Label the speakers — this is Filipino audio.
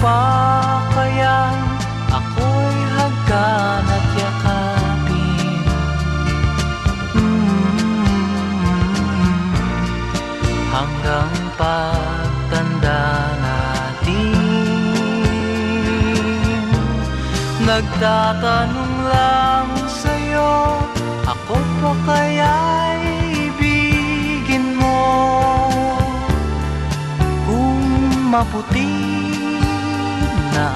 Speaker 1: pa kayang ako'y hagkan at yakapin? Hanggang pagtanda natin, nagtatanong lang sa'yo, ako pa kaya'y ibigin mo? Kung maputi na